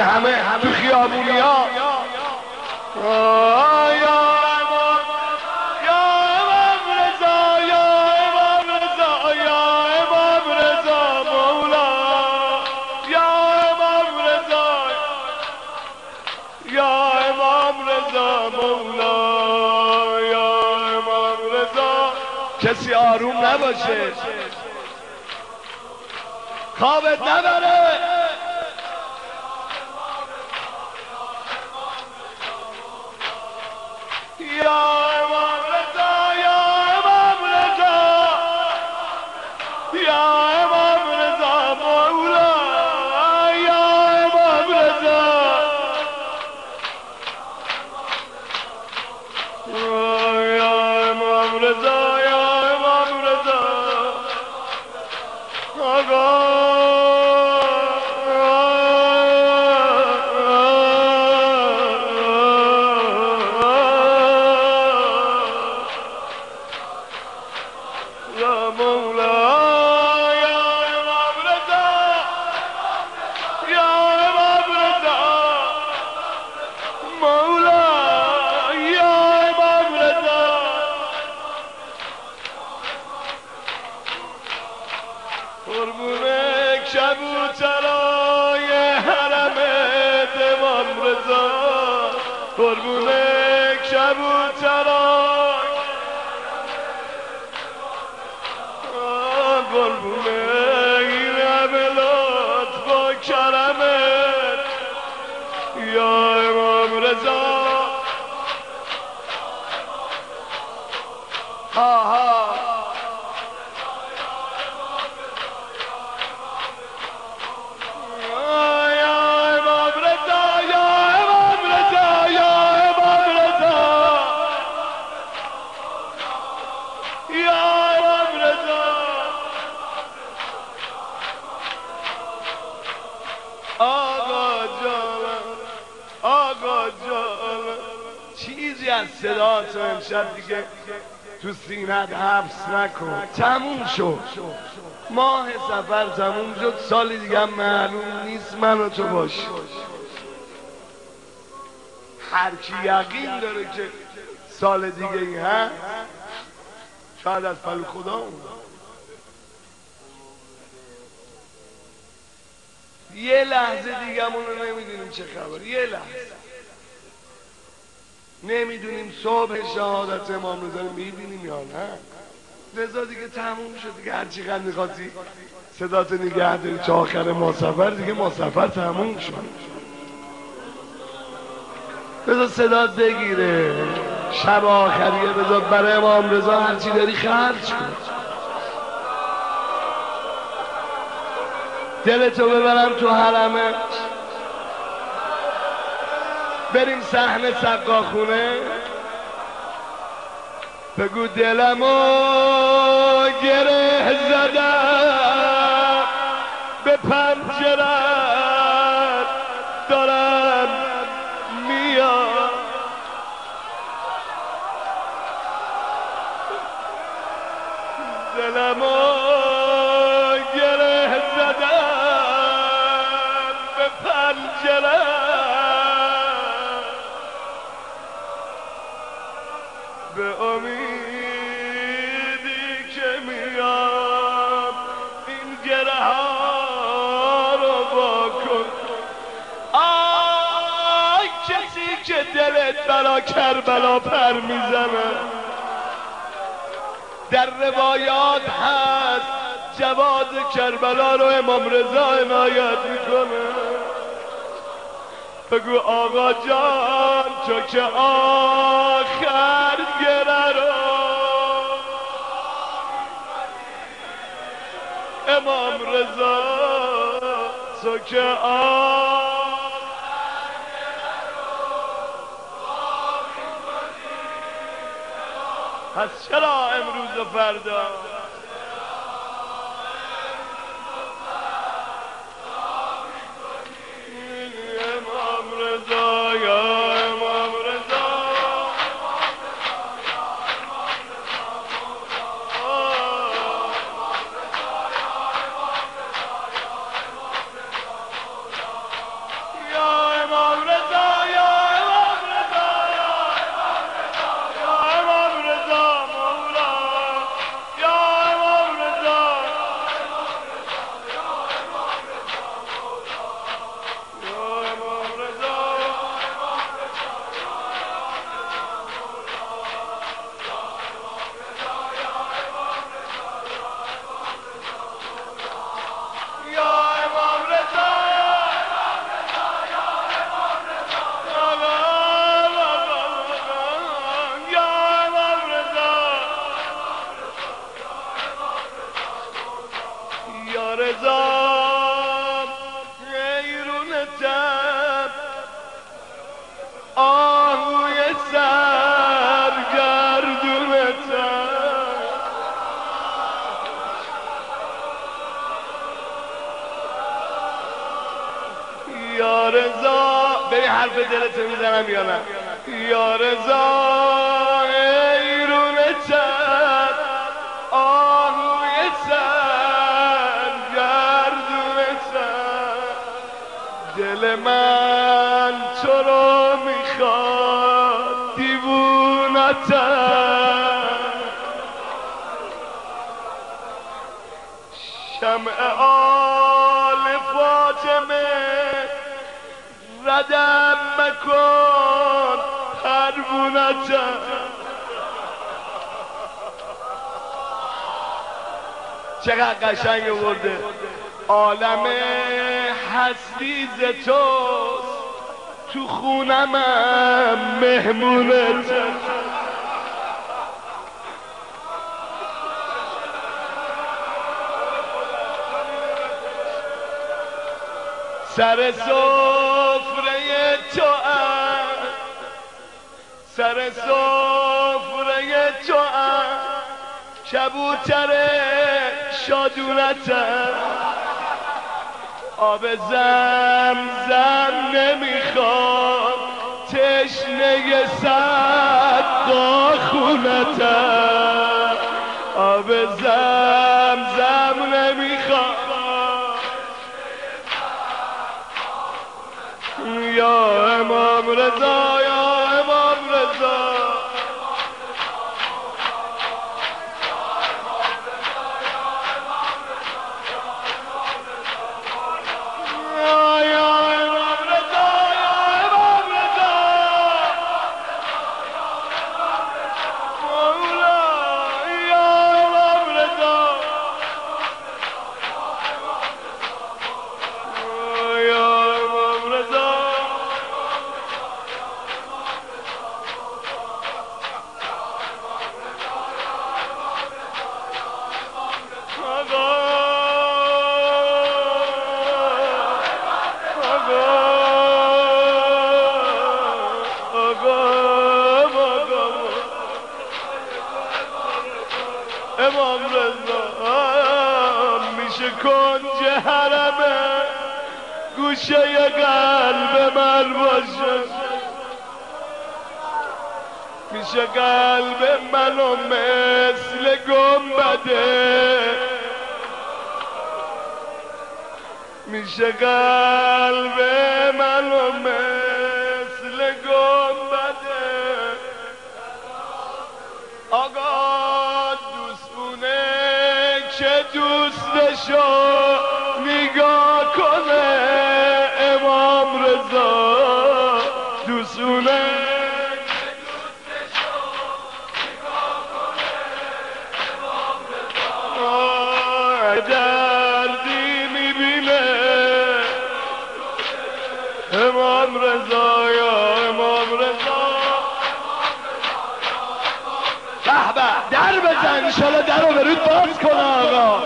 همه تو خیابونیا کسی آروم نباشه، خوابت نبره. یا امام رضا، یا امام رضا، یا امام رضا مولا، یا امام رضا، یا امام رضا، یا امام رضا آقا. قربونک کبوترای حرمت امام رضا، قربونک کبوترای، قربونک این همه لطف و کرمت یا امام رضا. ها ها آقا جان، چیزی از صدا تو امشب دیگه تو سینت حبس نکن. تموم شد، ماه سفر تموم شد، سال دیگه هم معلوم نیست من و تو باشی. هر کی یقین داره که سال دیگه ای هست، شاید از پلو خدا اون یه لحظه دیگه همونو نمیدونیم چه خبر، یه لحظه نمیدونیم صبح شهادت امام رضا میبینیم یا نه. رضا دیگه تموم شد دیگه، هر چی قد میخواستی صدات نگه داری تا آخر ما سفر، دیگه ما سفر تموم شد. رضا صدات بگیره، شب آخریه، رضا برای امام رضا هر چی داری خرج کن. دلتو ببرم تو حرمت، بریم صحن سقاخونه، بگو دلمو گره زدم به پنجرت دارم میاد، دلمو گره زدم به پنجرت، به امیدی که میام این گره ها رو واکن. آی کسی که دلت برا کربلا پر میزنه، در روایات هست جواد کربلا رو امام رضا عنایت میکنه. بگو آقا جان تو که آخر گره رو امام رضا، تو که آخر گره رو پس چرا امروز و فردا امام رضا یا رضا بری حرف دلتو میزنم یا نه یا رضا ایرون چند آهوی چند گردون چند دل من تو رو میخواد دیوونتن شمع آل فاطمه ردم مکن پروونتن چقدر قشنگ آورده عالم هستی ز توست تو خونمم مهمونت سر سفره تو سر سفره تو کبوتر شادونتم آب زمزم نمیخواد تشنه سقا خونتم آب زمزم نمیخواد یا امام رضا یا امام رضا امام رضا میشه کنج حرمه گوشه قلب من باشه میشه قلب منو مثل گنبده میشه قلب منو مثل گنبده آقا دوستونه که دوستشو نگاه کنه امام رضا دوستونه که دوستشو نگاه کنه امام رضا دردی میبینه امام رضا یا امام رضا به به در بزن انشالله در رو برود باز کنه آقا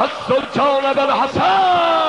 السلطان ابوالحسن